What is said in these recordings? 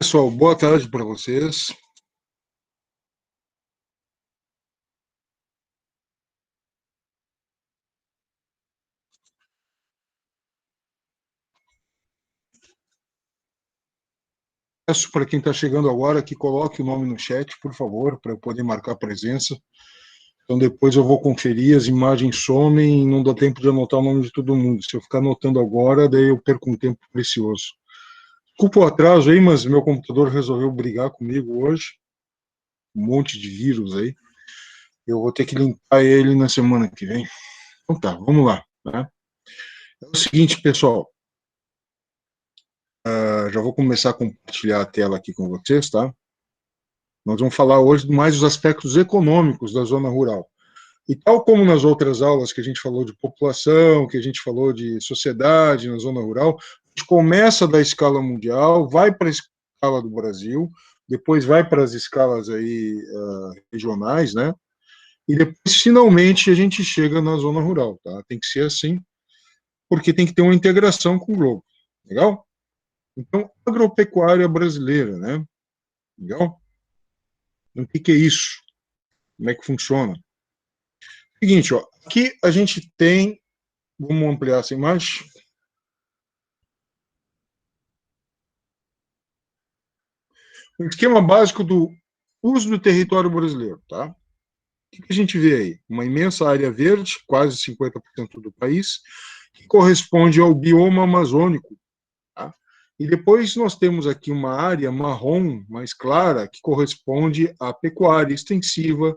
Pessoal, boa tarde para vocês. Peço para quem está chegando agora que coloque o nome no chat, por favor, para eu poder marcar presença. Então, depois eu vou conferir, as imagens somem e não dá tempo de anotar o nome de todo mundo. Se eu ficar anotando agora, daí eu perco um tempo precioso. Desculpa o atraso aí, mas meu computador resolveu brigar comigo hoje. Um monte de vírus aí. Eu vou ter que limpar ele na semana que vem. Então tá, vamos lá. Né? É o seguinte, pessoal. Já vou começar a compartilhar a tela aqui com vocês, tá? Nós vamos falar hoje mais dos aspectos econômicos da zona rural. E tal como nas outras aulas que a gente falou de população, que a gente falou de sociedade na zona rural, a gente começa da escala mundial, vai para a escala do Brasil, depois vai para as escalas aí regionais, né? E depois, finalmente, a gente chega na zona rural, tá? Tem que ser assim, porque tem que ter uma integração com o globo. Legal? Então, agropecuária brasileira, né? Legal? Então, o que é isso? Como é que funciona? Seguinte, ó, aqui a gente tem, vamos ampliar essa imagem, o esquema básico do uso do território brasileiro, tá? O que a gente vê aí? Uma imensa área verde, quase 50% do país, que corresponde ao bioma amazônico, tá? E depois nós temos aqui uma área marrom, mais clara, que corresponde à pecuária extensiva,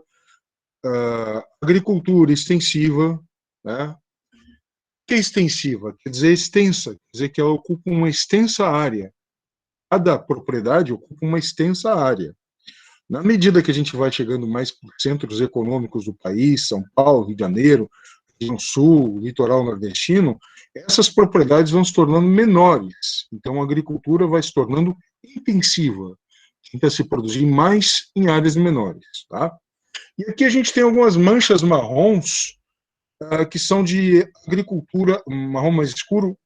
agricultura extensiva, né? O que é extensiva? Quer dizer extensa, quer dizer que ela ocupa uma extensa área. Cada propriedade ocupa uma extensa área. Na medida que a gente vai chegando mais para os centros econômicos do país, São Paulo, Rio de Janeiro, região sul, litoral nordestino, essas propriedades vão se tornando menores. Então, a agricultura vai se tornando intensiva, tenta se produzir mais em áreas menores. Tá? E aqui a gente tem algumas manchas marrons, que são de agricultura, marrom mais escuro,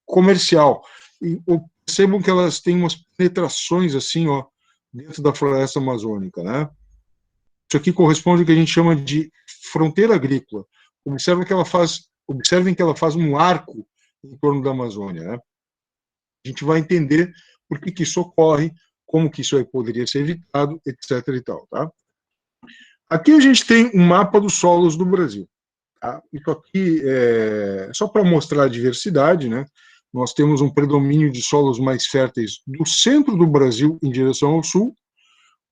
comercial. E percebam que elas têm umas penetrações assim, ó, dentro da floresta amazônica, né? Isso aqui corresponde ao que a gente chama de fronteira agrícola. Observem que ela faz um arco em torno da Amazônia, né? A gente vai entender por que isso ocorre, como que isso aí poderia ser evitado, etc. e tal, tá? Aqui a gente tem um mapa dos solos do Brasil. Tá? Isso aqui é só para mostrar a diversidade, né? Nós temos um predomínio de solos mais férteis do centro do Brasil em direção ao sul,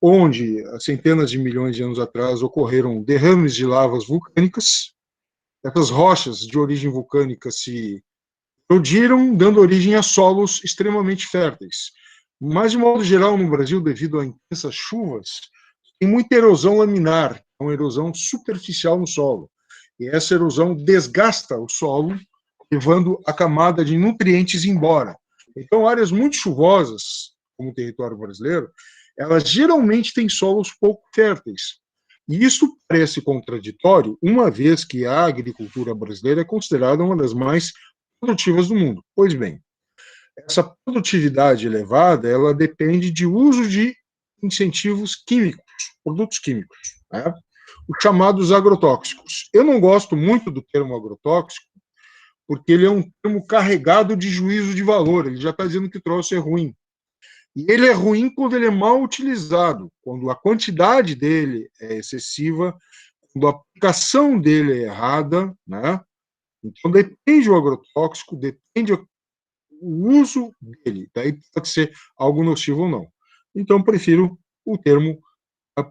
onde, há centenas de milhões de anos atrás, ocorreram derrames de lavas vulcânicas. Essas rochas de origem vulcânica se erodiram, dando origem a solos extremamente férteis. Mas, de modo geral, no Brasil, devido a intensas chuvas, tem muita erosão laminar, uma erosão superficial no solo. E essa erosão desgasta o solo, levando a camada de nutrientes embora. Então, áreas muito chuvosas, como o território brasileiro, elas geralmente têm solos pouco férteis. E isso parece contraditório, uma vez que a agricultura brasileira é considerada uma das mais produtivas do mundo. Pois bem, essa produtividade elevada, ela depende de uso de incentivos químicos, produtos químicos, né? Os chamados agrotóxicos. Eu não gosto muito do termo agrotóxico, porque ele é um termo carregado de juízo de valor, ele já está dizendo que o troço é ruim. E ele é ruim quando ele é mal utilizado, quando a quantidade dele é excessiva, quando a aplicação dele é errada, né? Então depende o agrotóxico, depende o uso dele, daí pode ser algo nocivo ou não. Então prefiro o termo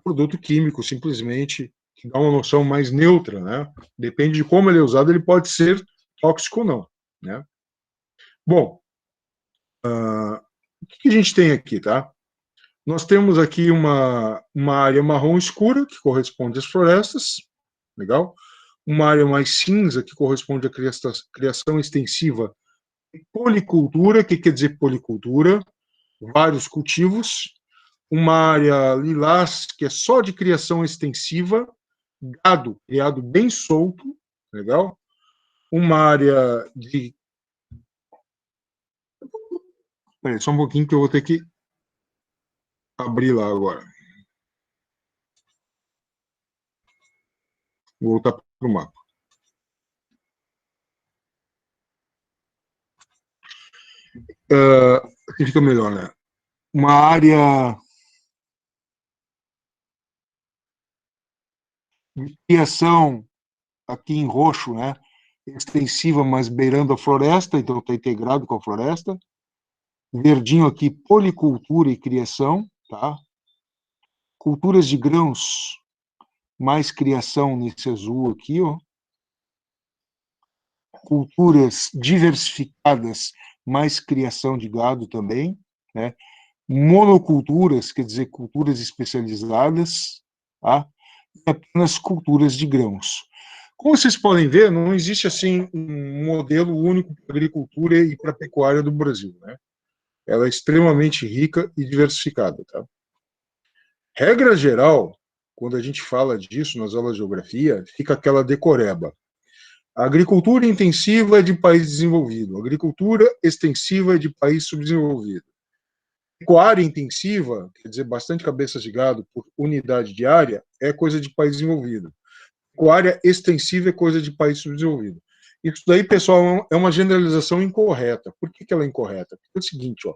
produto químico, simplesmente, que dá uma noção mais neutra, né? Depende de como ele é usado, ele pode ser tóxico ou não, né? Bom, o que a gente tem aqui, tá? Nós temos aqui uma área marrom escura, que corresponde às florestas, legal? Uma área mais cinza, que corresponde à criação extensiva e policultura, que quer dizer policultura, vários cultivos. Uma área lilás, que é só de criação extensiva, gado criado bem solto, legal? Uma área de. Peraí, só um pouquinho que eu vou ter que abrir lá agora. Vou voltar para o mapa. Aqui fica melhor, né? Uma área de criação aqui em roxo, né? Extensiva, mas beirando a floresta, então está integrado com a floresta. Verdinho aqui, policultura e criação, tá? Culturas de grãos, mais criação nesse azul aqui, ó. Culturas diversificadas, mais criação de gado também, né? Monoculturas, quer dizer, culturas especializadas, tá? E apenas culturas de grãos. Como vocês podem ver, não existe assim um modelo único para a agricultura e para a pecuária do Brasil, né? Ela é extremamente rica e diversificada, tá? Regra geral, quando a gente fala disso nas aulas de geografia, fica aquela decoreba. A agricultura intensiva é de país desenvolvido, a agricultura extensiva é de país subdesenvolvido. Pecuária intensiva, quer dizer, bastante cabeças de gado por unidade diária, é coisa de país desenvolvido. Pecuária extensiva é coisa de país subdesenvolvido. Isso daí, pessoal, é uma generalização incorreta. Por que ela é incorreta? Porque é o seguinte, ó,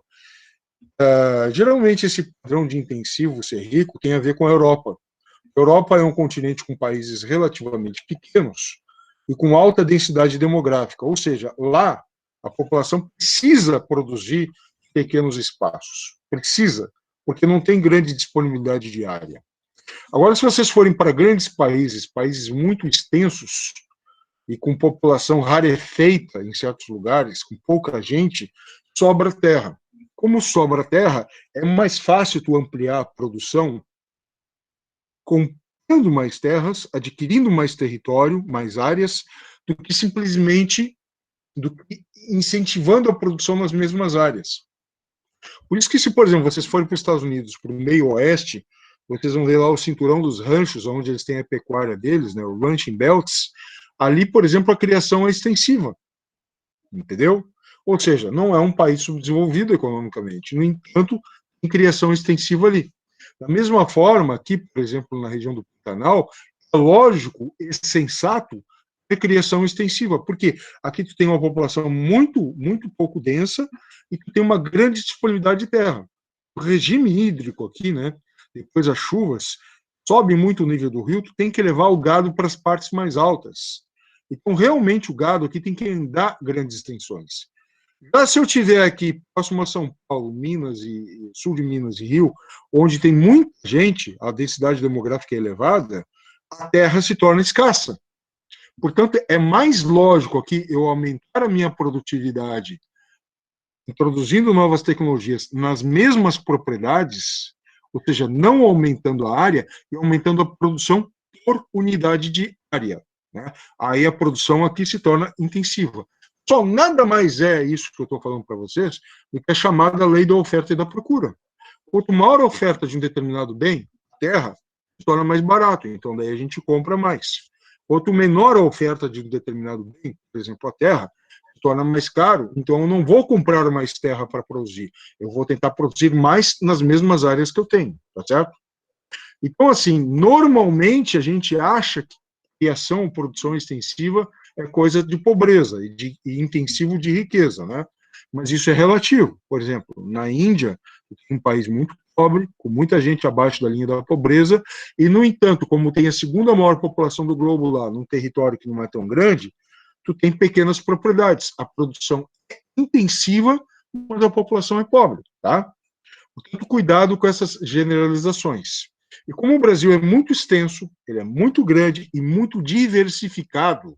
geralmente esse padrão de intensivo ser rico tem a ver com a Europa. A Europa é um continente com países relativamente pequenos e com alta densidade demográfica, ou seja, lá a população precisa produzir pequenos espaços, precisa, porque não tem grande disponibilidade de área. Agora, se vocês forem para grandes países, países muito extensos e com população rarefeita em certos lugares, com pouca gente, sobra terra. Como sobra terra, é mais fácil tu ampliar a produção comprando mais terras, adquirindo mais território, mais áreas, do que simplesmente incentivando a produção nas mesmas áreas. Por isso que, se, por exemplo, vocês forem para os Estados Unidos, para o meio oeste, vocês vão ver lá o cinturão dos ranchos, onde eles têm a pecuária deles, né, o ranching belts. Ali, por exemplo, a criação é extensiva, entendeu? Ou seja, não é um país subdesenvolvido economicamente. No entanto, tem criação extensiva ali. Da mesma forma, aqui, por exemplo, na região do Pantanal, é lógico e sensato ter criação extensiva, porque aqui tu tem uma população muito pouco densa e tu tem uma grande disponibilidade de terra. O regime hídrico aqui, né, depois das chuvas, sobe muito o nível do rio, tu tem que levar o gado para as partes mais altas. Então, realmente, o gado aqui tem que andar grandes extensões. Já se eu tiver aqui próximo a São Paulo, Minas e sul de Minas e Rio, onde tem muita gente, a densidade demográfica é elevada, a terra se torna escassa. Portanto, é mais lógico aqui eu aumentar a minha produtividade, introduzindo novas tecnologias nas mesmas propriedades, ou seja, não aumentando a área e aumentando a produção por unidade de área, né? Aí a produção aqui se torna intensiva. Só nada mais é isso que eu estou falando para vocês do que a chamada lei da oferta e da procura. Quanto maior a oferta de um determinado bem, terra, se torna mais barato, então daí a gente compra mais. Quanto menor a oferta de um determinado bem, por exemplo, a terra, se torna mais caro, então eu não vou comprar mais terra para produzir, eu vou tentar produzir mais nas mesmas áreas que eu tenho, tá certo? Então, assim, normalmente a gente acha que criação ou produção extensiva é coisa de pobreza e intensivo de riqueza, né? Mas isso é relativo. Por exemplo, na Índia, um país muito pobre, com muita gente abaixo da linha da pobreza, e, no entanto, como tem a segunda maior população do globo lá, num território que não é tão grande, tu tem pequenas propriedades. A produção é intensiva, mas a população é pobre, tá? Portanto, cuidado com essas generalizações. E como o Brasil é muito extenso, ele é muito grande e muito diversificado,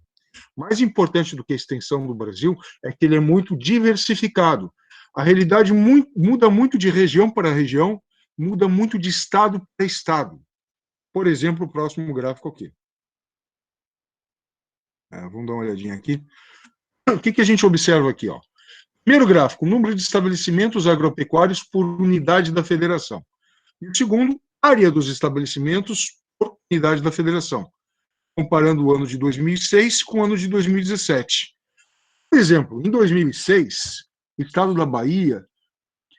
mais importante do que a extensão do Brasil é que ele é muito diversificado. A realidade muda muito de região para região, muda muito de estado para estado. Por exemplo, o próximo gráfico aqui. Vamos dar uma olhadinha aqui. O que a gente observa aqui? Ó? Primeiro gráfico, número de estabelecimentos agropecuários por unidade da federação. E o segundo, área dos estabelecimentos por unidade da federação, comparando o ano de 2006 com o ano de 2017. Por exemplo, em 2006, o estado da Bahia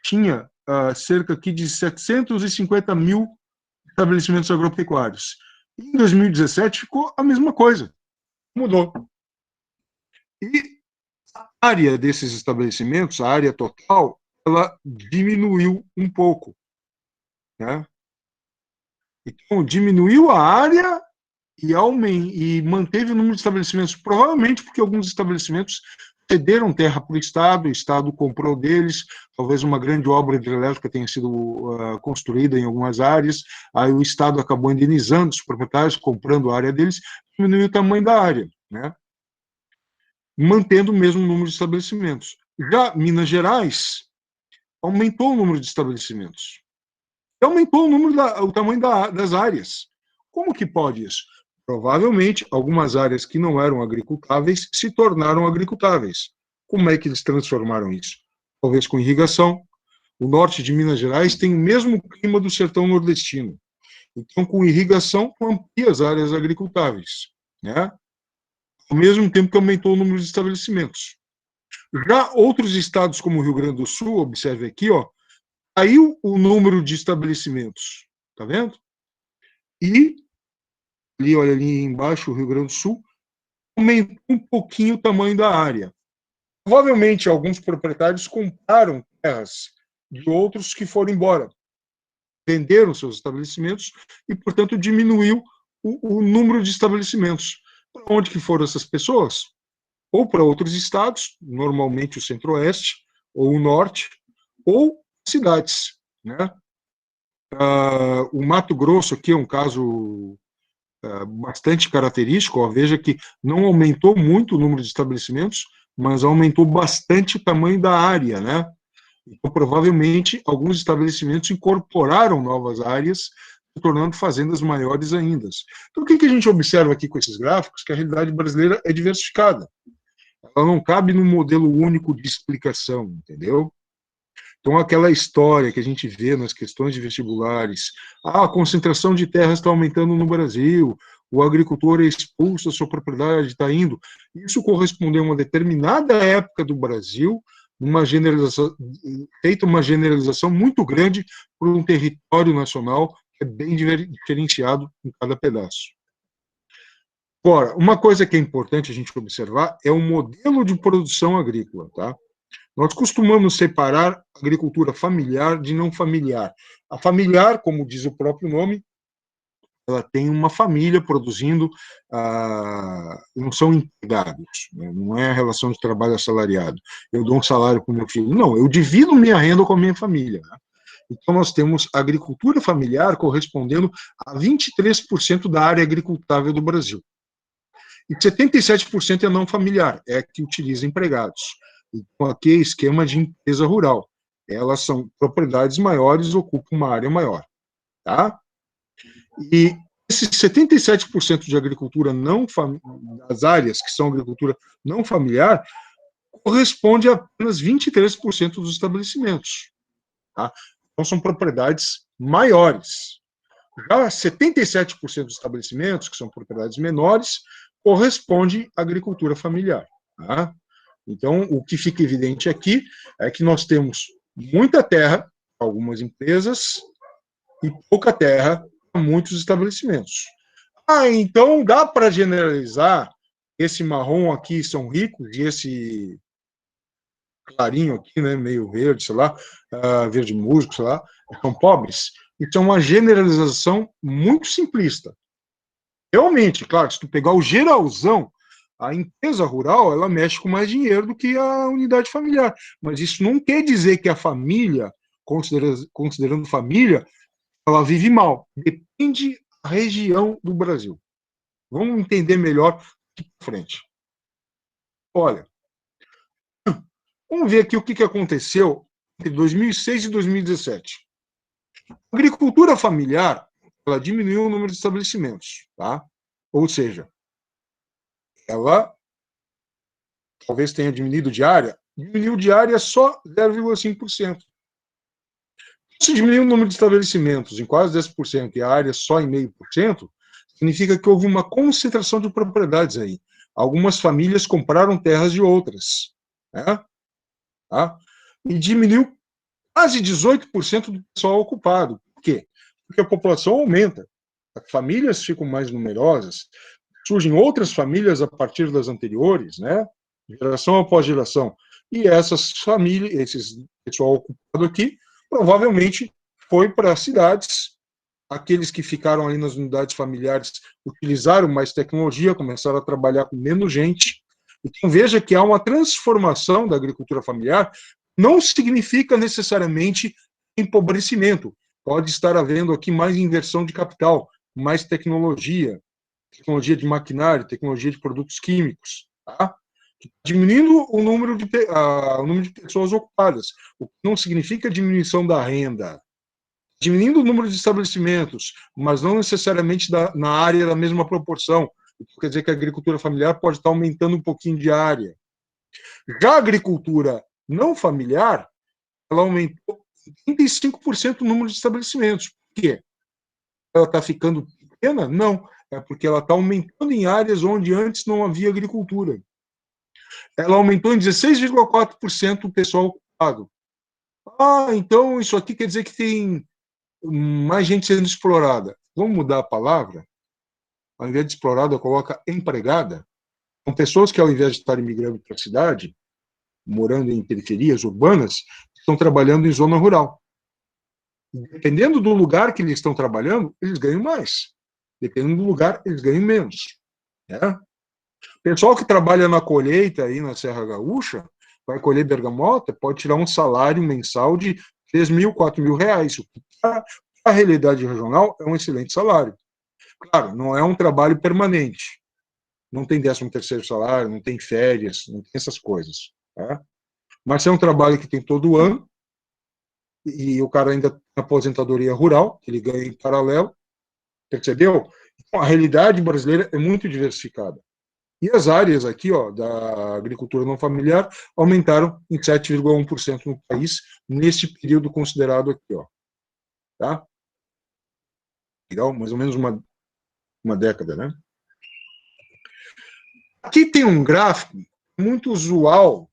tinha cerca aqui de 750 mil estabelecimentos agropecuários. Em 2017 ficou a mesma coisa, mudou. E a área desses estabelecimentos, a área total, ela diminuiu um pouco, né? Então, diminuiu a área e manteve o número de estabelecimentos, provavelmente porque alguns estabelecimentos cederam terra para o Estado comprou deles, talvez uma grande obra hidrelétrica tenha sido construída em algumas áreas, aí o Estado acabou indenizando os proprietários, comprando a área deles, diminuiu o tamanho da área, né? Mantendo o mesmo número de estabelecimentos. Já Minas Gerais aumentou o número de estabelecimentos. E aumentou o tamanho das áreas. Como que pode isso? Provavelmente, algumas áreas que não eram agricultáveis se tornaram agricultáveis. Como é que eles transformaram isso? Talvez com irrigação. O norte de Minas Gerais tem o mesmo clima do sertão nordestino. Então, com irrigação, amplia as áreas agricultáveis, né? Ao mesmo tempo que aumentou o número de estabelecimentos. Já outros estados, como o Rio Grande do Sul, observe aqui, ó, caiu o número de estabelecimentos, tá vendo? E ali, olha ali embaixo, o Rio Grande do Sul, aumentou um pouquinho o tamanho da área. Provavelmente, alguns proprietários compraram terras de outros que foram embora, venderam seus estabelecimentos e, portanto, diminuiu o número de estabelecimentos. Para onde que foram essas pessoas? Ou para outros estados, normalmente o centro-oeste, ou o norte, ou cidades, né? O Mato Grosso aqui é um caso bastante característico, ó, veja que não aumentou muito o número de estabelecimentos, mas aumentou bastante o tamanho da área, né? Então, provavelmente, alguns estabelecimentos incorporaram novas áreas, tornando fazendas maiores ainda. Então, o que a gente observa aqui com esses gráficos? Que a realidade brasileira é diversificada. Ela não cabe num modelo único de explicação, entendeu? Então, aquela história que a gente vê nas questões de vestibulares, a concentração de terras está aumentando no Brasil, o agricultor é expulso da sua propriedade, está indo. Isso correspondeu a uma determinada época do Brasil, feita uma generalização muito grande por um território nacional que é bem diferenciado em cada pedaço. Agora, uma coisa que é importante a gente observar é o modelo de produção agrícola, tá? Nós costumamos separar agricultura familiar de não familiar. A familiar, como diz o próprio nome, ela tem uma família produzindo, não são empregados, né? Não é a relação de trabalho assalariado. Eu dou um salário para o meu filho. Não, eu divido minha renda com a minha família, né? Então, nós temos agricultura familiar correspondendo a 23% da área agricultável do Brasil. E 77% é não familiar, é que utiliza empregados. Então, aqui é esquema de empresa rural. Elas são propriedades maiores, ocupam uma área maior. Tá? E esses 77% de agricultura não das áreas que são agricultura não familiar, corresponde a apenas 23% dos estabelecimentos. Tá? Então, são propriedades maiores. Já 77% dos estabelecimentos, que são propriedades menores, corresponde à agricultura familiar. Tá? Então, o que fica evidente aqui é que nós temos muita terra para algumas empresas e pouca terra para muitos estabelecimentos. Então dá para generalizar, esse marrom aqui são ricos e esse clarinho aqui, né, meio verde, sei lá, verde musgo, sei lá, são pobres. Isso é uma generalização muito simplista. Realmente, claro, se tu pegar o geralzão, a empresa rural, ela mexe com mais dinheiro do que a unidade familiar. Mas isso não quer dizer que a família, considerando família, ela vive mal. Depende da região do Brasil. Vamos entender melhor aqui para frente. Olha, vamos ver aqui o que aconteceu entre 2006 e 2017. A agricultura familiar, ela diminuiu o número de estabelecimentos, tá? Ou seja, ela talvez tenha diminuído diminuiu de área só 0,5%. Se diminuiu o número de estabelecimentos em quase 10% e a área só em 0,5%, significa que houve uma concentração de propriedades aí. Algumas famílias compraram terras de outras, né? Tá? E diminuiu quase 18% do pessoal ocupado. Por quê? Porque a população aumenta, as famílias ficam mais numerosas, surgem outras famílias a partir das anteriores, né? Geração após geração. E essas famílias, esse pessoal ocupado aqui, provavelmente foi para cidades. Aqueles que ficaram ali nas unidades familiares utilizaram mais tecnologia, começaram a trabalhar com menos gente. Então, veja que há uma transformação da agricultura familiar, não significa necessariamente empobrecimento. Pode estar havendo aqui mais inversão de capital, mais tecnologia, tecnologia de maquinário, tecnologia de produtos químicos, tá? Diminuindo o número de pessoas ocupadas, o que não significa diminuição da renda. Diminuindo o número de estabelecimentos, mas não necessariamente na área da mesma proporção. Isso quer dizer que a agricultura familiar pode estar aumentando um pouquinho de área. Já a agricultura não familiar, ela aumentou 35% o número de estabelecimentos. Por quê? Ela está ficando pequena? Não. É porque ela está aumentando em áreas onde antes não havia agricultura. Ela aumentou em 16,4% o pessoal ocupado. Ah, então isso aqui quer dizer que tem mais gente sendo explorada. Vamos mudar a palavra? Ao invés de explorada, coloca empregada. São pessoas que, ao invés de estarem migrando para a cidade, morando em periferias urbanas, estão trabalhando em zona rural. Dependendo do lugar que eles estão trabalhando, eles ganham mais. Dependendo do lugar, eles ganham menos. Né? Pessoal que trabalha na colheita aí na Serra Gaúcha, vai colher bergamota, pode tirar um salário mensal de 3 mil, 4 mil reais. O que, para a realidade regional, é um excelente salário. Claro, não é um trabalho permanente. Não tem 13º salário, não tem férias, não tem essas coisas. Tá? Mas é um trabalho que tem todo ano, e o cara ainda tem aposentadoria rural, que ele ganha em paralelo, percebeu? Então, a realidade brasileira é muito diversificada. E as áreas aqui, ó, da agricultura não familiar aumentaram em 7,1% no país, nesse período considerado aqui, ó. Tá? Legal? Mais ou menos uma década, né? Aqui tem um gráfico muito usual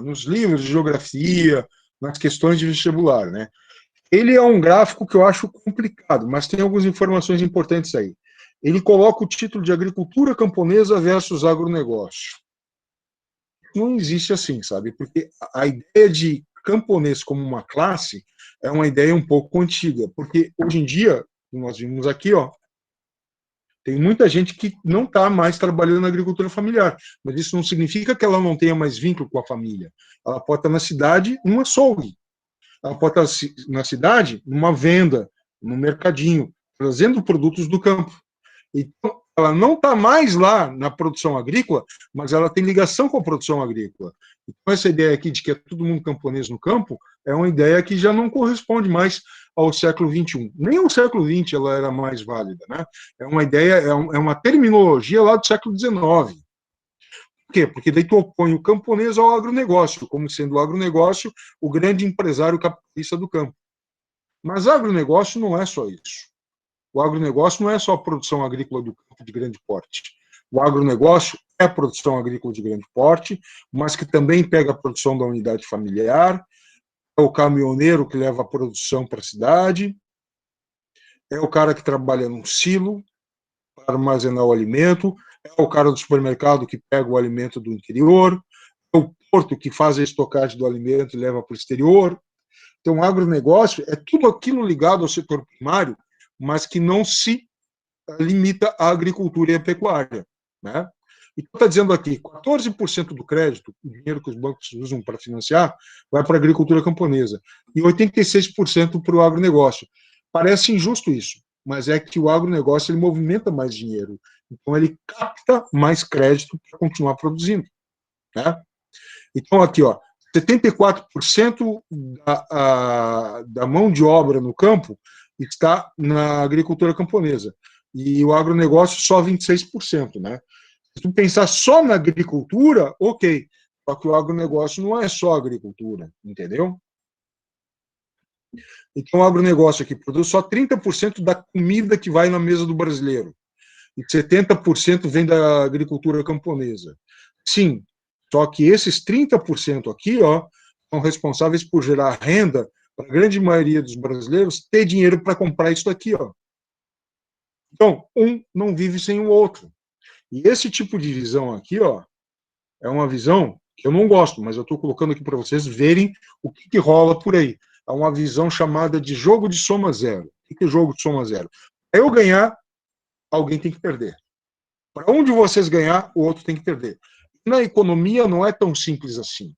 nos livros de geografia, nas questões de vestibular, né? Ele é um gráfico que eu acho complicado, mas tem algumas informações importantes aí. Ele coloca o título de agricultura camponesa versus agronegócio. Não existe assim, sabe? Porque a ideia de camponês como uma classe é uma ideia um pouco antiga, porque hoje em dia, nós vimos aqui, ó, tem muita gente que não está mais trabalhando na agricultura familiar, mas isso não significa que ela não tenha mais vínculo com a família. Ela pode estar na cidade, num açougue. Ela pode estar na cidade, numa venda, num mercadinho, trazendo produtos do campo. Então, ela não está mais lá na produção agrícola, mas ela tem ligação com a produção agrícola. Então, essa ideia aqui de que é todo mundo camponês no campo é uma ideia que já não corresponde mais ao século XXI. Nem ao século XX ela era mais válida. Né? É uma ideia, é uma terminologia lá do século XIX. Por quê? Porque daí tu opõe o camponês ao agronegócio, como sendo o agronegócio o grande empresário capitalista do campo. Mas agronegócio não é só isso. O agronegócio não é só a produção agrícola do campo de grande porte. O agronegócio é a produção agrícola de grande porte, mas que também pega a produção da unidade familiar, é o caminhoneiro que leva a produção para a cidade, é o cara que trabalha num silo para armazenar o alimento, é o cara do supermercado que pega o alimento do interior, é o porto que faz a estocagem do alimento e leva para o exterior. Então, o agronegócio é tudo aquilo ligado ao setor primário, mas que não se limita à agricultura e à pecuária. Né? Então, está dizendo aqui, 14% do crédito, o dinheiro que os bancos usam para financiar, vai para a agricultura camponesa, e 86% para o agronegócio. Parece injusto isso, mas é que o agronegócio ele movimenta mais dinheiro, então ele capta mais crédito para continuar produzindo. Né? Então, aqui, ó, 74% da mão de obra no campo está na agricultura camponesa. E o agronegócio só 26%. Né? Se tu pensar só na agricultura, ok. Só que o agronegócio não é só agricultura, entendeu? Então, o agronegócio aqui produz só 30% da comida que vai na mesa do brasileiro. E 70% vem da agricultura camponesa. Sim, só que esses 30% aqui, ó, são responsáveis por gerar renda para a grande maioria dos brasileiros, ter dinheiro para comprar isso daqui, ó. Então, um não vive sem o outro. E esse tipo de visão aqui, ó, é uma visão que eu não gosto, mas eu estou colocando aqui para vocês verem o que rola por aí. É uma visão chamada de jogo de soma zero. O que é jogo de soma zero? Para eu ganhar, alguém tem que perder. Para um de vocês ganhar, o outro tem que perder. Na economia não é tão simples assim.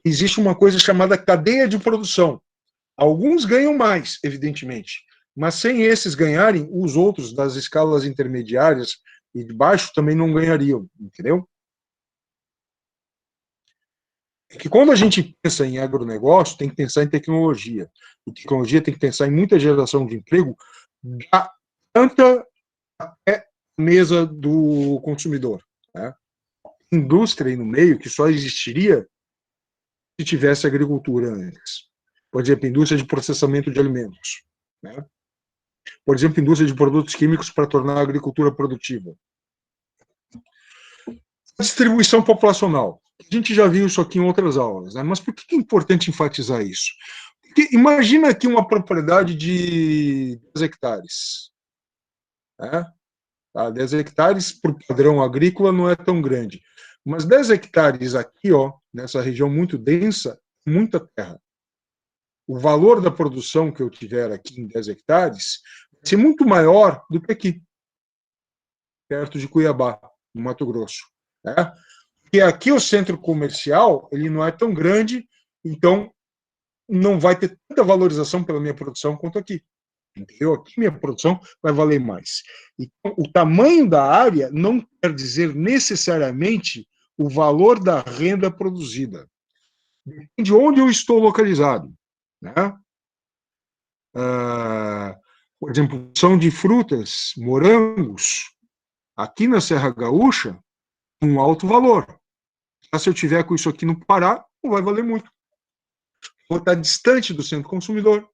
Existe uma coisa chamada cadeia de produção. Alguns ganham mais, evidentemente, mas sem esses ganharem, os outros das escalas intermediárias e de baixo também não ganhariam, entendeu? É que quando a gente pensa em agronegócio, tem que pensar em tecnologia. E tecnologia tem que pensar em muita geração de emprego da planta até a mesa do consumidor. Né? Indústria aí no meio que só existiria se tivesse agricultura antes. Por exemplo, indústria de processamento de alimentos. Né? Por exemplo, indústria de produtos químicos para tornar a agricultura produtiva. Distribuição populacional. A gente já viu isso aqui em outras aulas, né? Mas por que é importante enfatizar isso? Porque imagina aqui uma propriedade de 10 hectares. Né? 10 hectares, por padrão agrícola, não é tão grande. Mas 10 hectares aqui, ó, nessa região muito densa, muita terra. O valor da produção que eu tiver aqui em 10 hectares vai ser muito maior do que aqui, perto de Cuiabá, no Mato Grosso. Né? Porque aqui o centro comercial ele não é tão grande, então não vai ter tanta valorização pela minha produção quanto aqui. Entendeu? Aqui minha produção vai valer mais. Então, o tamanho da área não quer dizer necessariamente o valor da renda produzida. Depende de onde eu estou localizado. Né? Por exemplo, são de frutas, morangos, aqui na Serra Gaúcha, um alto valor. Se eu tiver com isso aqui no Pará, não vai valer muito. Vou estar distante do centro consumidor,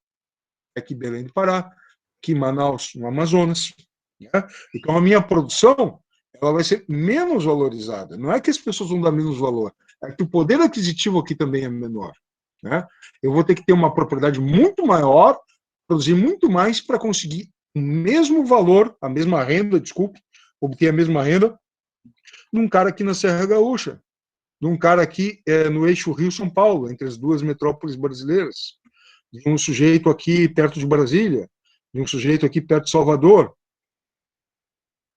aqui em Belém do Pará, aqui em Manaus, no Amazonas. Né? Então, a minha produção ela vai ser menos valorizada. Não é que as pessoas vão dar menos valor, é que o poder aquisitivo aqui também é menor. Né? Eu vou ter que ter uma propriedade muito maior, produzir muito mais para conseguir o mesmo valor, a mesma renda, desculpe, obter a mesma renda, de um cara aqui na Serra Gaúcha, de um cara aqui no eixo Rio-São Paulo, entre as duas metrópoles brasileiras, de um sujeito aqui perto de Brasília, de um sujeito aqui perto de Salvador,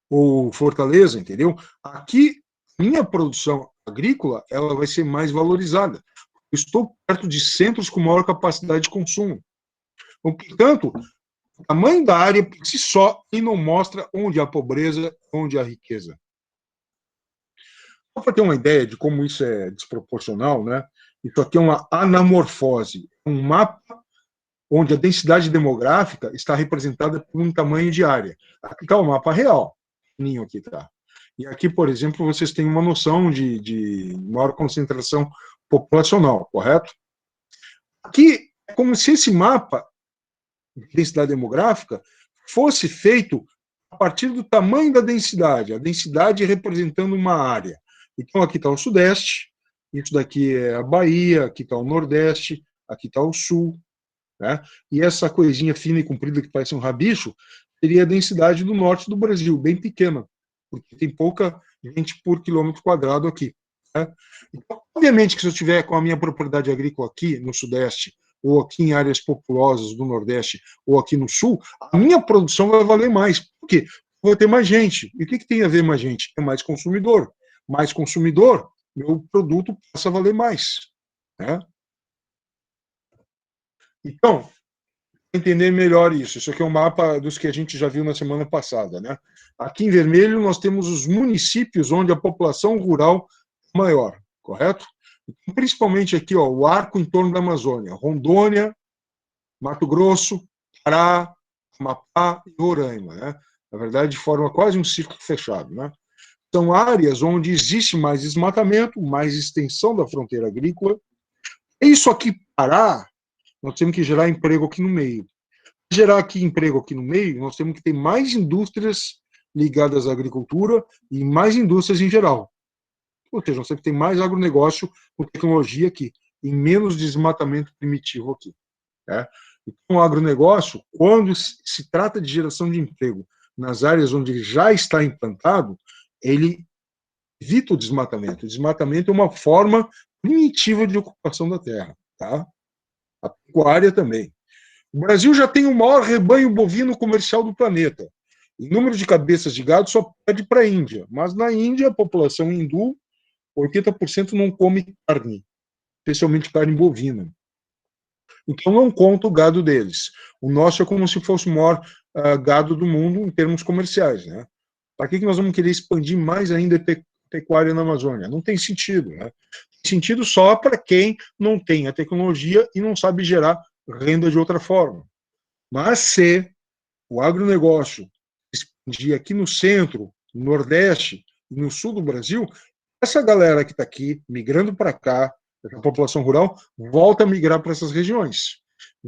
ou Fortaleza, entendeu? Aqui, minha produção agrícola, ela vai ser mais valorizada. Eu estou perto de centros com maior capacidade de consumo. Então, portanto, o tamanho da área por si só e não mostra onde há pobreza, onde há riqueza. Só para ter uma ideia de como isso é desproporcional, né? Isso aqui é uma anamorfose, um mapa onde a densidade demográfica está representada por um tamanho de área. Aqui está o mapa real, ninho aqui tá. E aqui, por exemplo, vocês têm uma noção de maior concentração populacional, correto? Aqui é como se esse mapa de densidade demográfica fosse feito a partir do tamanho da densidade, a densidade representando uma área. Então, aqui está o Sudeste, isso daqui é a Bahia, aqui está o Nordeste, aqui está o Sul. Né? E essa coisinha fina e comprida que parece um rabicho seria a densidade do norte do Brasil, bem pequena, porque tem pouca gente por quilômetro quadrado aqui. Né? Então, obviamente que se eu tiver com a minha propriedade agrícola aqui no Sudeste, ou aqui em áreas populosas do Nordeste, ou aqui no Sul, a minha produção vai valer mais. Por quê? Vou ter mais gente. E o que tem a ver mais gente? É mais consumidor. Mais consumidor, meu produto passa a valer mais. Né? Então, entender melhor isso. Isso aqui é um mapa dos que a gente já viu na semana passada. Né? Aqui em vermelho nós temos os municípios onde a população rural é maior, correto? Principalmente aqui, ó, o arco em torno da Amazônia. Rondônia, Mato Grosso, Pará, Amapá e Roraima. Né? Na verdade, forma quase um círculo fechado. Né? São áreas onde existe mais desmatamento, mais extensão da fronteira agrícola. Isso aqui parar, nós temos que gerar emprego aqui no meio. Para gerar aqui emprego aqui no meio, nós temos que ter mais indústrias ligadas à agricultura e mais indústrias em geral. Ou seja, nós temos que ter mais agronegócio com tecnologia aqui e menos desmatamento primitivo aqui. né? Então, o agronegócio, quando se trata de geração de emprego nas áreas onde ele já está implantado, ele evita o desmatamento. O desmatamento é uma forma primitiva de ocupação da terra. Tá? A pecuária também. O Brasil já tem o maior rebanho bovino comercial do planeta. O número de cabeças de gado só pede para a Índia, mas na Índia, a população hindu, 80% não come carne, especialmente carne bovina. Então não conta o gado deles. O nosso é como se fosse o maior gado do mundo em termos comerciais. Né? Para que nós vamos querer expandir mais ainda a pecuária na Amazônia? Não tem sentido. Né? Tem sentido só para quem não tem a tecnologia e não sabe gerar renda de outra forma. Mas se o agronegócio expandir aqui no centro, no Nordeste e no Sul do Brasil, essa galera que está aqui, migrando para cá, a população rural, volta a migrar para essas regiões.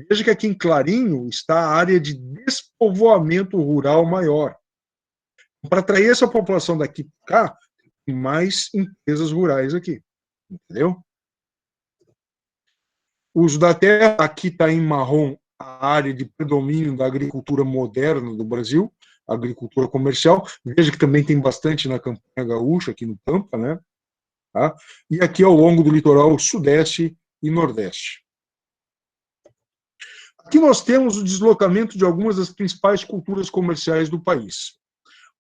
Veja que aqui em Clarinho está a área de despovoamento rural maior. Para atrair essa população daqui para cá, tem mais empresas rurais aqui. Entendeu? O uso da terra, aqui está em marrom a área de predomínio da agricultura moderna do Brasil, agricultura comercial. Veja que também tem bastante na campanha gaúcha, aqui no Pampa, né? Tá? E aqui ao longo do litoral sudeste e nordeste. Aqui nós temos o deslocamento de algumas das principais culturas comerciais do país.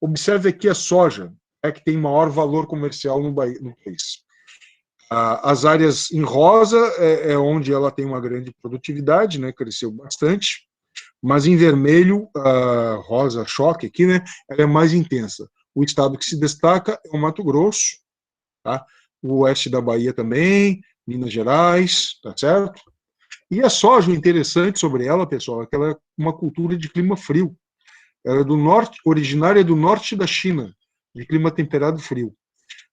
Observe aqui a soja, que tem maior valor comercial no país. As áreas em rosa é onde ela tem uma grande produtividade, né, cresceu bastante, mas em vermelho, rosa choque aqui, né, ela é mais intensa. O estado que se destaca é o Mato Grosso, tá? O oeste da Bahia também, Minas Gerais, tá certo? E a soja, o interessante sobre ela, pessoal, é que ela é uma cultura de clima frio. Ela é do norte, originária do norte da China, de clima temperado frio.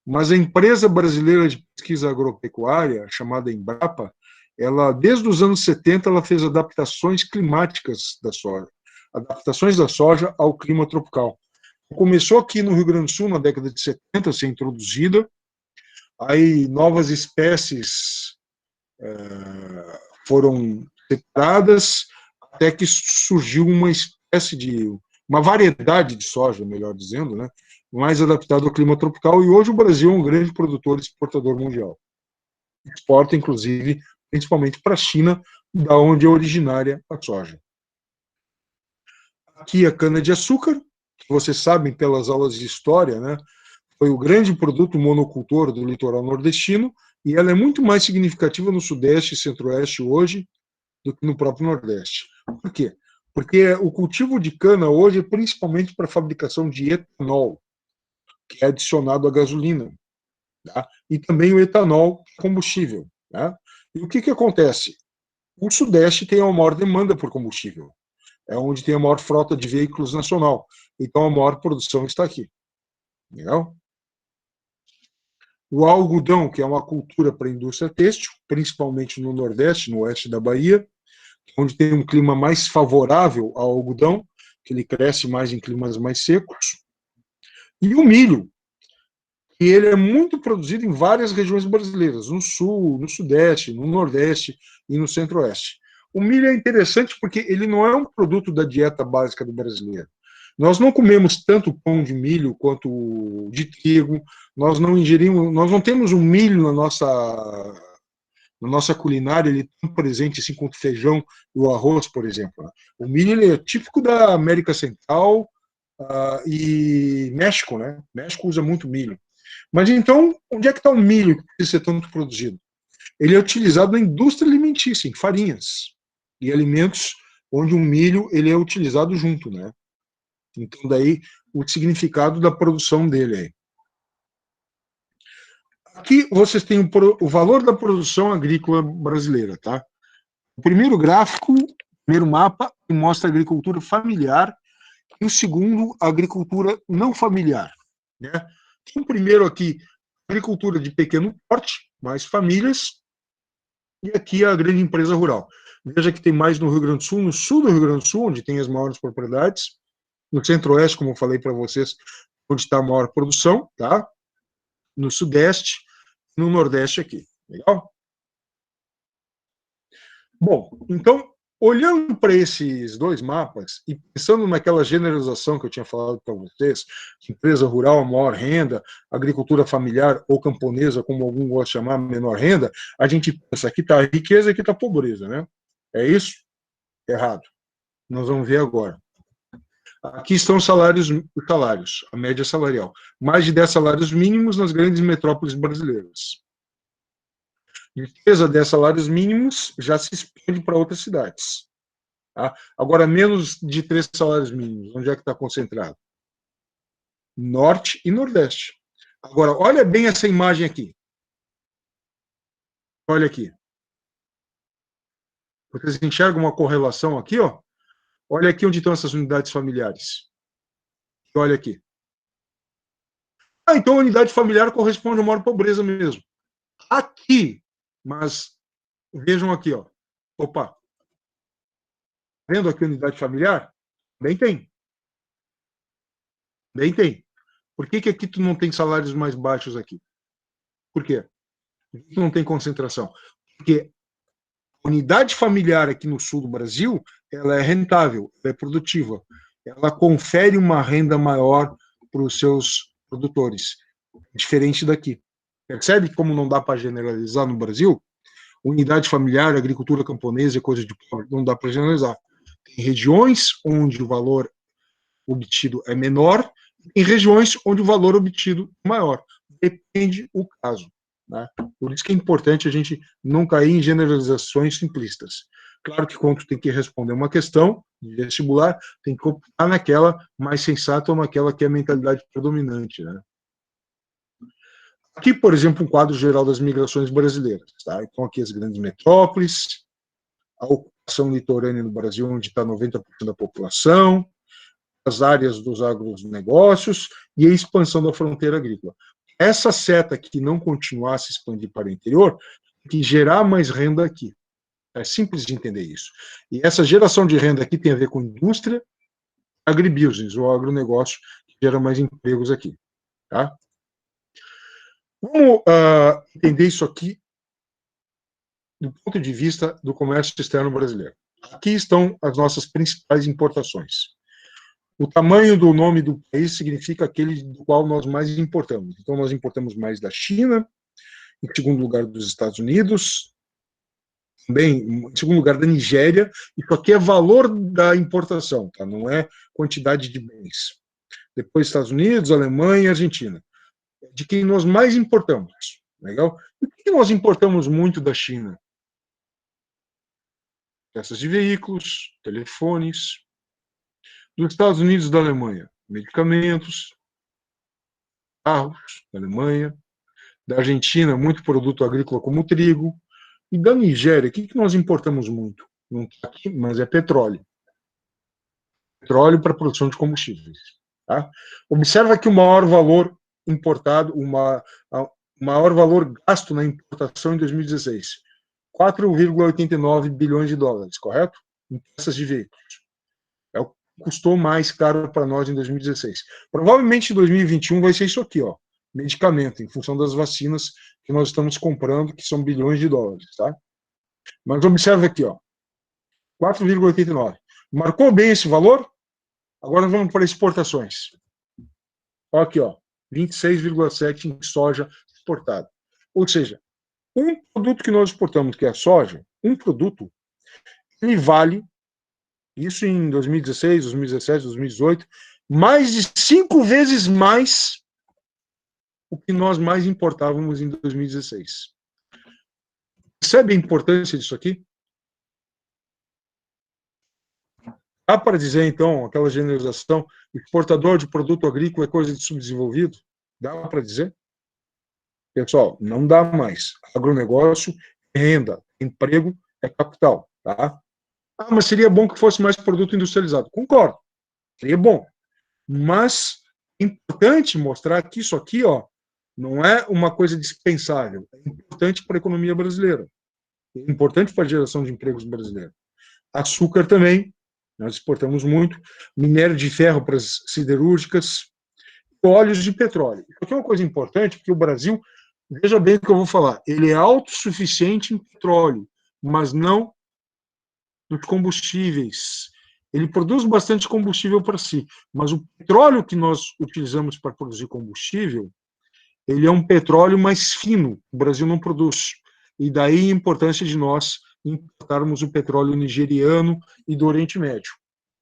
Mas a empresa brasileira de pesquisa agropecuária, chamada Embrapa, ela, desde os anos 70, ela fez adaptações climáticas da soja, adaptações da soja ao clima tropical. Começou aqui no Rio Grande do Sul, na década de 70, a ser introduzida, aí novas espécies foram separadas, até que surgiu uma espécie de, uma variedade de soja, melhor dizendo, né, mais adaptado ao clima tropical, e hoje o Brasil é um grande produtor e exportador mundial. Exporta, inclusive, principalmente para a China, da onde é originária a soja. Aqui a cana-de-açúcar, que vocês sabem pelas aulas de história, né, foi o grande produto monocultor do litoral nordestino, e ela é muito mais significativa no Sudeste e Centro-Oeste hoje do que no próprio Nordeste. Por quê? Porque o cultivo de cana hoje é principalmente para a fabricação de etanol, que é adicionado à gasolina, tá? E também o etanol combustível. Tá? E o que acontece? O Sudeste tem a maior demanda por combustível, é onde tem a maior frota de veículos nacional, então a maior produção está aqui. Legal? O algodão, que é uma cultura para a indústria têxtil, principalmente no Nordeste, no oeste da Bahia, onde tem um clima mais favorável ao algodão, que ele cresce mais em climas mais secos. E o milho, que ele é muito produzido em várias regiões brasileiras, no Sul, no Sudeste, no Nordeste e no Centro-Oeste. O milho é interessante porque ele não é um produto da dieta básica do brasileiro. Nós não comemos tanto pão de milho quanto de trigo, nós não ingerimos, nós não temos o milho na nossa culinária, ele é tão presente assim quanto o feijão e o arroz, por exemplo. O milho ele é típico da América Central e México, né? México usa muito milho. Mas então, onde é que está o milho que precisa ser tanto produzido? Ele é utilizado na indústria alimentícia, em farinhas e alimentos onde o milho ele é utilizado junto, né? Então, daí o significado da produção dele aí. Aqui vocês têm o valor da produção agrícola brasileira, tá? O primeiro gráfico, o primeiro mapa, mostra a agricultura familiar e o segundo, a agricultura não familiar, né? Então, primeiro aqui, agricultura de pequeno porte, mais famílias, e aqui a grande empresa rural. Veja que tem mais no Rio Grande do Sul, no sul do Rio Grande do Sul, onde tem as maiores propriedades, no Centro-Oeste, como eu falei para vocês, onde está a maior produção, tá? No Sudeste, no Nordeste aqui. Legal? Bom, então, olhando para esses dois mapas e pensando naquela generalização que eu tinha falado para vocês, empresa rural, maior renda, agricultura familiar ou camponesa, como algum gosta de chamar, menor renda, a gente pensa, aqui está a riqueza e aqui está a pobreza, né? É isso? Errado. Nós vamos ver agora. Aqui estão os salários, a média salarial. Mais de 10 salários mínimos nas grandes metrópoles brasileiras. A riqueza de 10 salários mínimos já se expande para outras cidades. Tá? Agora, menos de 3 salários mínimos, onde é que está concentrado? Norte e Nordeste. Agora, olha bem essa imagem aqui. Olha aqui. Vocês enxergam uma correlação aqui, ó? Olha aqui onde estão essas unidades familiares. Olha aqui. Ah, então a unidade familiar corresponde a maior pobreza mesmo. Aqui, mas vejam aqui, ó. Opa. Vendo aqui a unidade familiar? Bem tem. Bem tem. Por que aqui tu não tem salários mais baixos aqui? Por quê? Por que tu não tem concentração? Porque a unidade familiar aqui no sul do Brasil, ela é rentável, ela é produtiva. Ela confere uma renda maior para os seus produtores, diferente daqui. Percebe como não dá para generalizar no Brasil? Unidade familiar, agricultura camponesa e coisa de pobre, não dá para generalizar. Tem regiões onde o valor obtido é menor, em regiões onde o valor obtido é maior. Depende o caso. Né? Por isso que é importante a gente não cair em generalizações simplistas. Claro que quando tu tem que responder uma questão de vestibular, tem que optar naquela mais sensata ou naquela que é a mentalidade predominante. Né? Aqui, por exemplo, um quadro geral das migrações brasileiras. Tá? Então, aqui as grandes metrópoles, a ocupação litorânea no Brasil, onde está 90% da população, as áreas dos agronegócios e a expansão da fronteira agrícola. Essa seta que não continuar a se expandir para o interior, tem que gerar mais renda aqui. É simples de entender isso. E essa geração de renda aqui tem a ver com indústria, agribusiness, ou agronegócio, que gera mais empregos aqui. Tá? Vamos entender isso aqui do ponto de vista do comércio externo brasileiro. Aqui estão as nossas principais importações. O tamanho do nome do país significa aquele do qual nós mais importamos. Então, nós importamos mais da China, em segundo lugar dos Estados Unidos, também em segundo lugar da Nigéria. Isso aqui é valor da importação, tá? Não é quantidade de bens. Depois Estados Unidos, Alemanha e Argentina. De quem nós mais importamos. Legal? E por que nós importamos muito da China? Peças de veículos, telefones. Dos Estados Unidos e da Alemanha, medicamentos, carros, da Alemanha. Da Argentina, muito produto agrícola como trigo. E da Nigéria, o que nós importamos muito? Não está aqui, mas é petróleo. Petróleo para a produção de combustíveis. Tá? Observa que o maior valor importado, o maior valor gasto na importação em 2016, 4,89 bilhões de dólares, correto? Em peças de veículos. É o que custou mais caro para nós em 2016. Provavelmente em 2021 vai ser isso aqui, ó, medicamento, em função das vacinas que nós estamos comprando, que são bilhões de dólares. Tá? Mas observe aqui, ó, 4,89. Marcou bem esse valor? Agora vamos para exportações. Olha aqui, ó, 26,7 em soja exportada. Ou seja, um produto que nós exportamos, que é a soja, um produto, ele vale, isso em 2016, 2017, 2018, mais de 5 vezes mais o que nós mais importávamos em 2016. Percebe a importância disso aqui? Dá para dizer, então, aquela generalização, exportador de produto agrícola é coisa de subdesenvolvido? Dá para dizer? Pessoal, não dá mais. Agronegócio é renda, emprego é capital. Tá? Ah, mas seria bom que fosse mais produto industrializado. Concordo, seria bom. Mas é importante mostrar que isso aqui, ó, não é uma coisa dispensável. É importante para a economia brasileira. É importante para a geração de empregos brasileiros. Açúcar também, nós exportamos muito. Minério de ferro para as siderúrgicas. Óleos de petróleo. Isso aqui é uma coisa importante, porque o Brasil, veja bem o que eu vou falar, ele é autossuficiente em petróleo, mas não dos combustíveis. Ele produz bastante combustível para si, mas o petróleo que nós utilizamos para produzir combustível, ele é um petróleo mais fino, o Brasil não produz. E daí a importância de nós importarmos o petróleo nigeriano e do Oriente Médio.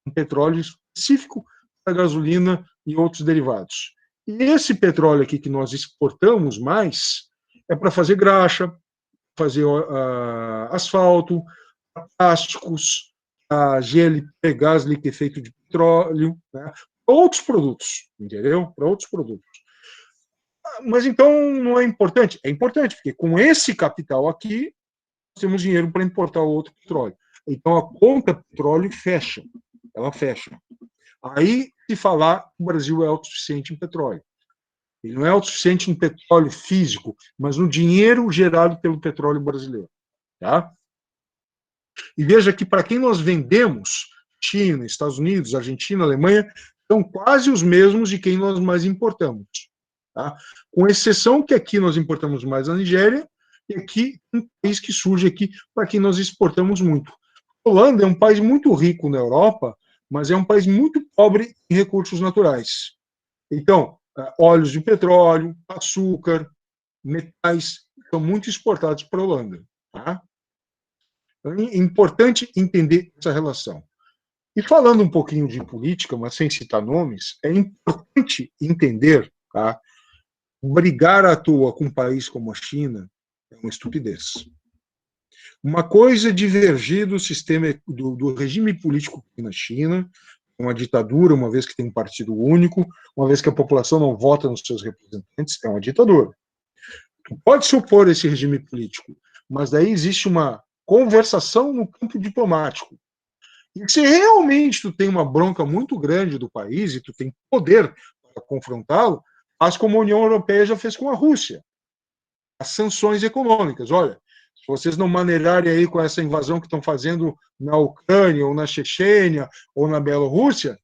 Um petróleo específico para gasolina e outros derivados. E esse petróleo aqui que nós exportamos mais é para fazer graxa, fazer asfalto, plásticos, a GLP, gás liquefeito de petróleo, né? Outros produtos, entendeu? Para outros produtos. Mas então não é importante? É importante, porque com esse capital aqui, nós temos dinheiro para importar outro petróleo. Então a conta petróleo fecha, ela fecha. Aí, se falar, o Brasil é autossuficiente em petróleo. Ele não é autossuficiente em petróleo físico, mas no dinheiro gerado pelo petróleo brasileiro. Tá? E veja que para quem nós vendemos, China, Estados Unidos, Argentina, Alemanha, são quase os mesmos de quem nós mais importamos. Tá? Com exceção que aqui nós importamos mais a Nigéria, e aqui um país que surge aqui para quem nós exportamos muito. A Holanda é um país muito rico na Europa, mas é um país muito pobre em recursos naturais. Então, óleos de petróleo, açúcar, metais são muito exportados para a Holanda. Tá? É importante entender essa relação. E falando um pouquinho de política, mas sem citar nomes, é importante entender, tá? Brigar à toa com um país como a China é uma estupidez. Uma coisa é divergir do sistema do regime político na China, uma ditadura, uma vez que tem um partido único, uma vez que a população não vota nos seus representantes, é uma ditadura. Tu pode se opor a esse regime político, mas daí existe uma conversação no campo diplomático. E se realmente tu tem uma bronca muito grande do país e tu tem poder para confrontá-lo, faz como a União Europeia já fez com a Rússia. As sanções econômicas. Olha, se vocês não maneirarem aí com essa invasão que estão fazendo na Ucrânia, ou na Chechênia, ou na Bielorrússia,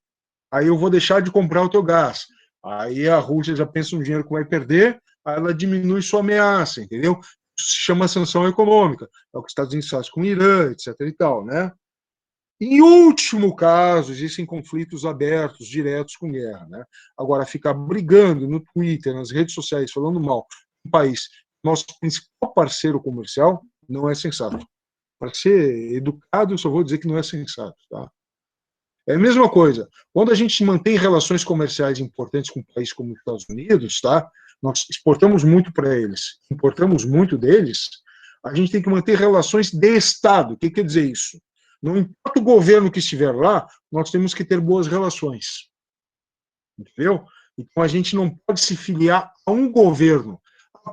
aí eu vou deixar de comprar o teu gás. Aí a Rússia já pensa no dinheiro que vai perder, aí ela diminui sua ameaça, entendeu? Isso se chama sanção econômica. É o que os Estados Unidos faz com o Irã, etc. e tal, né? Em último caso, existem conflitos abertos, diretos com guerra. Né? Agora, ficar brigando no Twitter, nas redes sociais, falando mal do país, nosso principal parceiro comercial, não é sensato. Para ser educado, eu só vou dizer que não é sensato. Tá? É a mesma coisa. Quando a gente mantém relações comerciais importantes com um país como os Estados Unidos, tá? Nós exportamos muito para eles, importamos muito deles, a gente tem que manter relações de Estado. O que quer dizer isso? Não importa o governo que estiver lá, nós temos que ter boas relações. Entendeu? Então a gente não pode se filiar a um governo.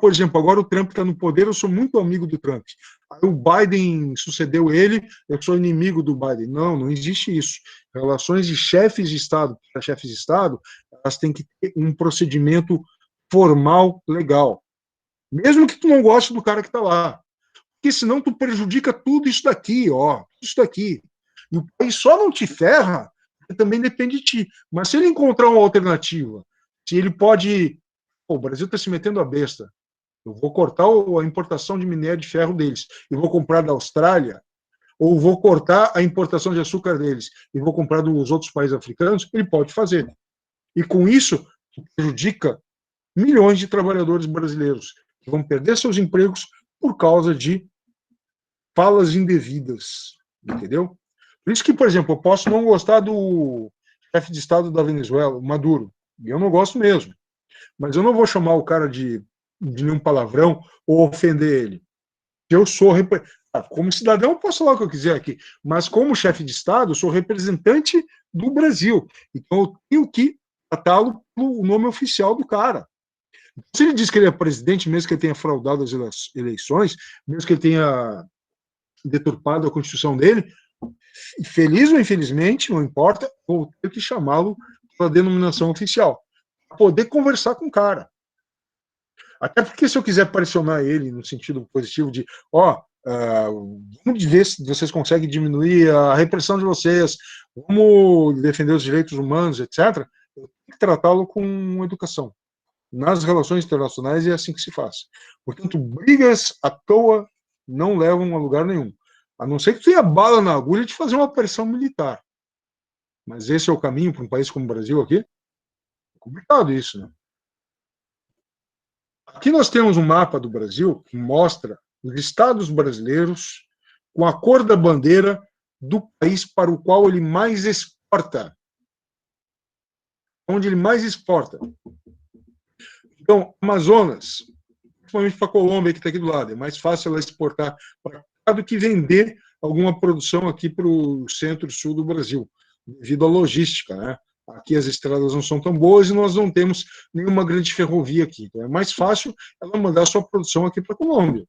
Por exemplo, agora o Trump está no poder, eu sou muito amigo do Trump. Aí o Biden sucedeu ele, eu sou inimigo do Biden. Não, não existe isso. Relações de chefes de Estado para chefes de Estado, elas têm que ter um procedimento formal, legal. Mesmo que tu não goste do cara que está lá. Porque senão tu prejudica tudo isso daqui, ó, isso daqui. E o país só não te ferra, também depende de ti. Mas se ele encontrar uma alternativa, se ele pode... Pô, o Brasil está se metendo a besta. Eu vou cortar a importação de minério de ferro deles e vou comprar da Austrália, ou vou cortar a importação de açúcar deles e vou comprar dos outros países africanos, ele pode fazer. E com isso, prejudica milhões de trabalhadores brasileiros que vão perder seus empregos por causa de falas indevidas, entendeu? Por isso que, por exemplo, eu posso não gostar do chefe de Estado da Venezuela, Maduro, e eu não gosto mesmo, mas eu não vou chamar o cara de nenhum palavrão ou ofender ele. Eu sou, como cidadão, eu posso falar o que eu quiser aqui, mas como chefe de Estado, eu sou representante do Brasil, então eu tenho que tratá-lo pelo nome oficial do cara. Se ele diz que ele é presidente, mesmo que ele tenha fraudado as eleições, mesmo que ele tenha deturpado a Constituição dele, feliz ou infelizmente, não importa, vou ter que chamá-lo pela denominação oficial, para poder conversar com o cara. Até porque se eu quiser pressionar ele no sentido positivo de, vamos ver se vocês conseguem diminuir a repressão de vocês, vamos defender os direitos humanos, etc., eu tenho que tratá-lo com educação. Nas relações internacionais é assim que se faz. Portanto, brigas à toa não levam a lugar nenhum. A não ser que tenha bala na agulha de fazer uma pressão militar. Mas esse é o caminho para um país como o Brasil aqui? É complicado isso, né? Aqui nós temos um mapa do Brasil que mostra os estados brasileiros com a cor da bandeira do país para o qual ele mais exporta. Onde ele mais exporta. Então, Amazonas, principalmente para a Colômbia, que está aqui do lado, é mais fácil ela exportar para cá do que vender alguma produção aqui para o centro-sul do Brasil, devido à logística, né? Aqui as estradas não são tão boas e nós não temos nenhuma grande ferrovia aqui. Então é mais fácil ela mandar sua produção aqui para a Colômbia,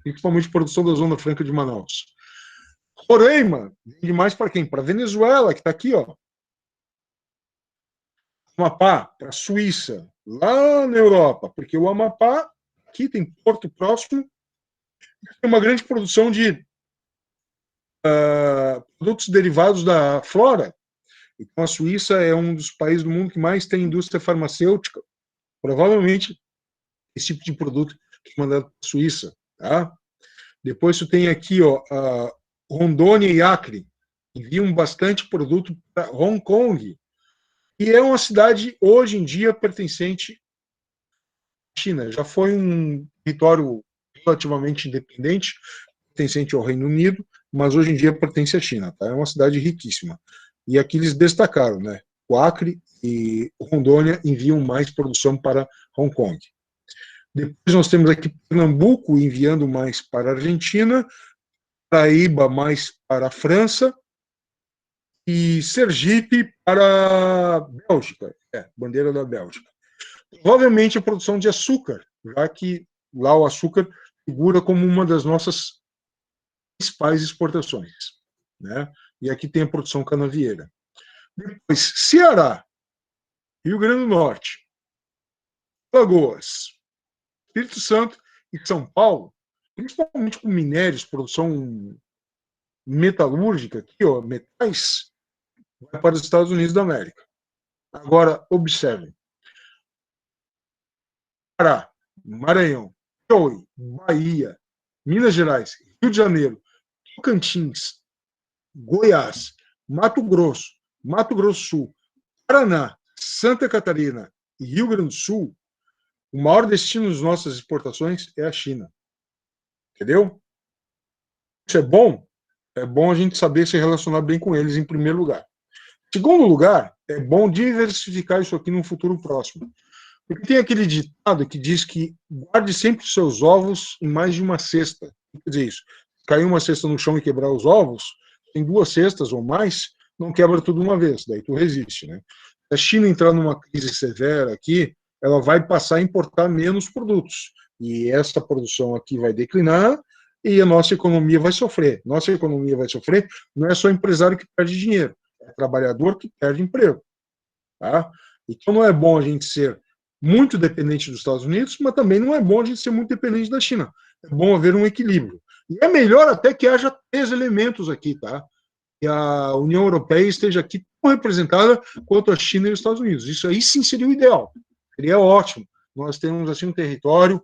principalmente produção da Zona Franca de Manaus. Roraima, vende mais para quem? Para a Venezuela, que está aqui, ó. Amapá, para a Suíça, lá na Europa, porque o Amapá, aqui tem porto próximo, tem uma grande produção de produtos derivados da flora. Então, a Suíça é um dos países do mundo que mais tem indústria farmacêutica. Provavelmente, esse tipo de produto que é mandado para a Suíça. Tá? Depois, você tem aqui, ó, Rondônia e Acre, enviam bastante produto para Hong Kong, e é uma cidade, hoje em dia, pertencente à China. Já foi um território relativamente independente, pertencente ao Reino Unido, mas hoje em dia pertence à China. Tá? É uma cidade riquíssima. E aqui eles destacaram, né? O Acre e Rondônia enviam mais produção para Hong Kong. Depois nós temos aqui Pernambuco enviando mais para a Argentina, Paraíba mais para a França e Sergipe para a Bélgica, bandeira da Bélgica. Provavelmente a produção de açúcar, já que lá o açúcar figura como uma das nossas principais exportações, né? E aqui tem a produção canavieira. Depois, Ceará, Rio Grande do Norte, Alagoas, Espírito Santo e São Paulo, principalmente com minérios, produção metalúrgica, aqui, ó, metais, vai para os Estados Unidos da América. Agora, observem. Pará, Maranhão, Piauí, Bahia, Minas Gerais, Rio de Janeiro, Tocantins, Goiás, Mato Grosso do Sul, Paraná, Santa Catarina e Rio Grande do Sul, o maior destino das nossas exportações é a China. Entendeu? Isso é bom? É bom a gente saber se relacionar bem com eles, em primeiro lugar. Segundo lugar, é bom diversificar isso aqui no futuro próximo. Porque tem aquele ditado que diz que guarde sempre os seus ovos em mais de uma cesta. Quer dizer isso, cair uma cesta no chão e quebrar os ovos, tem duas cestas ou mais, não quebra tudo uma vez, daí tu resiste, né? Se a China entrar numa crise severa aqui, ela vai passar a importar menos produtos. E essa produção aqui vai declinar e a nossa economia vai sofrer. Nossa economia vai sofrer, não é só empresário que perde dinheiro, é trabalhador que perde emprego. Tá? Então não é bom a gente ser muito dependente dos Estados Unidos, mas também não é bom a gente ser muito dependente da China. É bom haver um equilíbrio. E é melhor até que haja 3 elementos aqui, tá? Que a União Europeia esteja aqui tão representada quanto a China e os Estados Unidos. Isso aí sim seria o ideal. Seria ótimo. Nós temos assim um território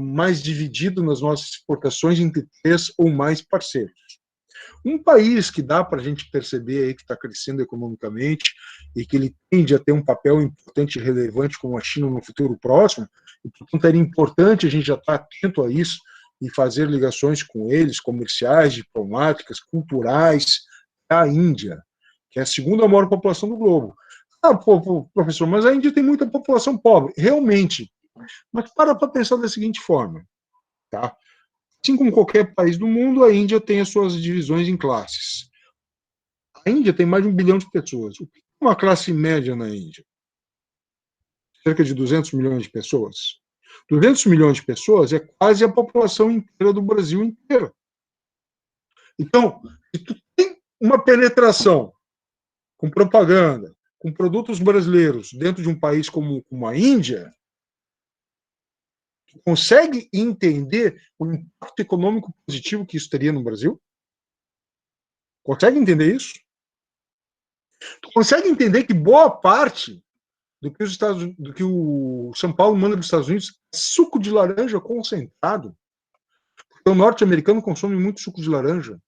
mais dividido nas nossas exportações entre 3 ou mais parceiros. Um país que dá para a gente perceber aí que está crescendo economicamente e que ele tende a ter um papel importante e relevante como a China no futuro próximo, e portanto era importante a gente já estar atento a isso e fazer ligações com eles, comerciais, diplomáticas, culturais, a Índia, que é a segunda maior população do globo. Ah, professor, mas a Índia tem muita população pobre. Realmente. Mas para pensar da seguinte forma, tá? Assim como qualquer país do mundo, a Índia tem as suas divisões em classes. A Índia tem mais de 1 bilhão de pessoas. O que é uma classe média na Índia? Cerca de 200 milhões de pessoas. 200 milhões de pessoas é quase a população inteira do Brasil inteira. Então, se tu tem uma penetração com propaganda, com produtos brasileiros dentro de um país como a Índia, tu consegue entender o impacto econômico positivo que isso teria no Brasil? Consegue entender isso? Tu consegue entender que boa parte do que o São Paulo manda para os Estados Unidos é suco de laranja concentrado? o norte-americano consome muito suco de laranja.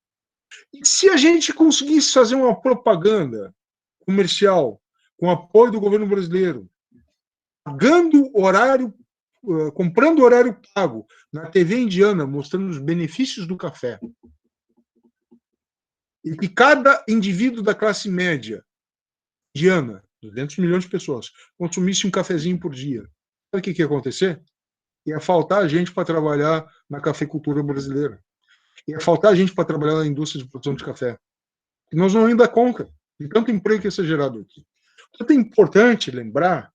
E se a gente conseguisse fazer uma propaganda comercial com apoio do governo brasileiro, pagando horário, comprando horário pago na TV indiana, mostrando os benefícios do café, e que cada indivíduo da classe média indiana, 200 milhões de pessoas, consumisse um cafezinho por dia, sabe o que ia acontecer? Ia faltar gente para trabalhar na cafeicultura brasileira. Ia faltar gente para trabalhar na indústria de produção de café. E nós não vamos dar conta de tanto emprego que ia ser gerado aqui. Então, é importante lembrar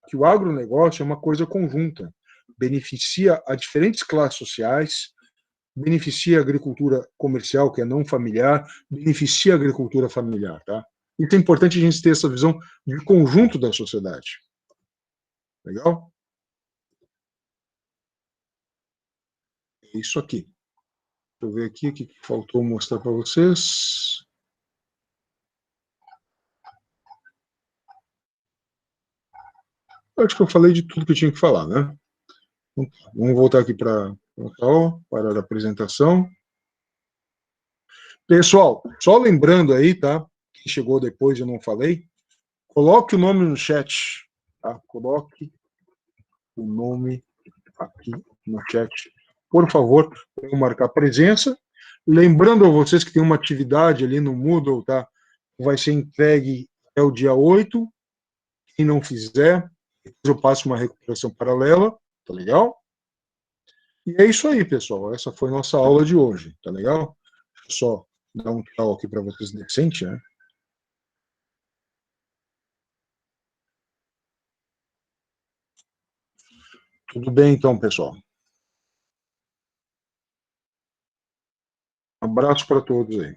que o agronegócio é uma coisa conjunta. Beneficia a diferentes classes sociais, beneficia a agricultura comercial, que é não familiar, beneficia a agricultura familiar. Tá? Então é importante a gente ter essa visão de conjunto da sociedade. Legal? É isso aqui. Deixa eu ver aqui o que faltou mostrar para vocês. Eu acho que eu falei de tudo que eu tinha que falar, né? Vamos voltar aqui para a apresentação. Pessoal, só lembrando aí, tá? Quem chegou depois eu não falei, coloque o nome no chat, tá? Coloque o nome aqui no chat, por favor, para eu marcar presença. Lembrando a vocês que tem uma atividade ali no Moodle, tá? Vai ser entregue até o dia 8. Quem não fizer, depois eu passo uma recuperação paralela, tá legal? E é isso aí, pessoal. Essa foi a nossa aula de hoje, tá legal? Deixa eu só dar um tchau aqui para vocês decente, né? Tudo bem, então, pessoal. Um abraço para todos aí.